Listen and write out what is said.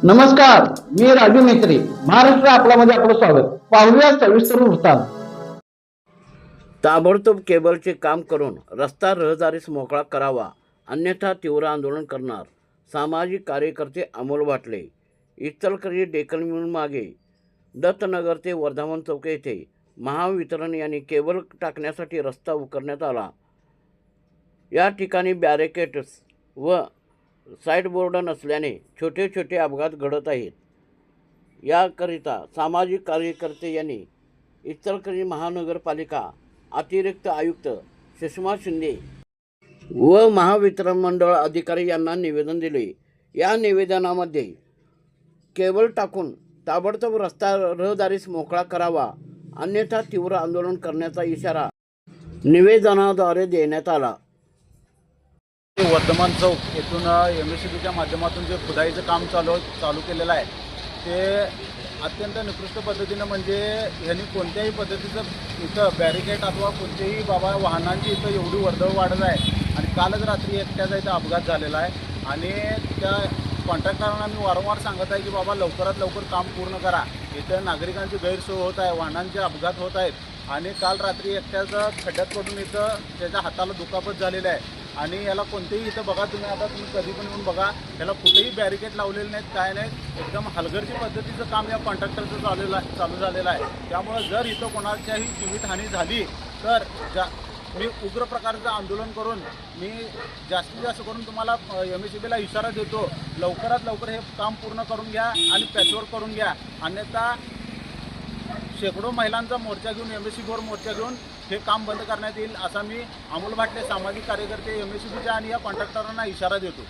नमस्कार, मी राजू मेत्री. महाराष्ट्र आपल्यामध्ये आपलं स्वागत. पाहूया सविस्तर वृत्तांत. ताबडतोब केबलचे काम करून रस्ता रहदारीस मोकळा करावा, अन्यथा तीव्र आंदोलन करणार. सामाजिक कार्यकर्ते अमोल वाटले. इचलकरंजी डेक्कन मिल मागे दत्तनगर ते वर्धावन चौक येथे महावितरण यांनी केबल टाकण्यासाठी रस्ता उकरण्यात आला. या ठिकाणी बॅरिकेड्स व साईडबोर्ड नसल्याने छोटे छोटे अपघात घडत आहेत. याकरिता सामाजिक कार्यकर्ते यांनी इचलकरंजी महानगरपालिका अतिरिक्त आयुक्त सुषमा शिंदे व महावितरण मंडळ अधिकारी यांना निवेदन दिले. या निवेदनामध्ये केबल टाकून ताबडतोब रस्ता रहदारीस मोकळा करावा, अन्यथा तीव्र आंदोलन करण्याचा इशारा निवेदनाद्वारे देण्यात आला. वर्धमान चौक येथून MSCBच्या माध्यमातून जे खुदाईचं काम चालू केलेलं आहे ते अत्यंत निकृष्ट पद्धतीनं, म्हणजे ह्यांनी कोणत्याही पद्धतीचं इथं बॅरिकेड अथवा कोणत्याही वाहनांची इथं एवढी वर्दळ वाढत आहे. आणि कालच रात्री एकट्याचा इथं अपघात झालेला आहे आणि त्या कॉन्ट्रॅक्टरांना मी वारंवार सांगत आहे की बाबा लवकरात लवकर काम पूर्ण करा. इथं नागरिकांची गैरसोय होत आहे, वाहनांचे अपघात होत आहेत आणि काल रात्री एकट्याचं खड्ड्यात पडून इथं त्याच्या हाताला दुखापत झालेली आहे. आणि याला कोणतेही इथं बघा तुम्ही, आता तुम्ही कधी पण येऊन बघा, याला कुठेही बॅरिकेड लावलेले नाहीत, काय नाहीत. एकदम हलगर्जी पद्धतीचं काम या कॉन्ट्रॅक्टरचं चालू झालेलं आहे. त्यामुळं जर इथं कोणाच्याही जीवितहानी झाली तर मी उग्र प्रकारचं आंदोलन करून मी जास्तीत जास्त करून तुम्हाला MSCBला इशारा देतो, लवकरात लवकर हे काम पूर्ण करून घ्या आणि पॅचवर्क करून घ्या. अन्यथा शेकडो महिलांचा मोर्चा घेऊन MSCBवर मोर्चा घेऊन हे काम बंद करण्यात येईल, असा मी अमोल भाटले सामाजिक कार्यकर्ते MSCBच्या आणि या कॉन्ट्रॅक्टरांना इशारा देतो.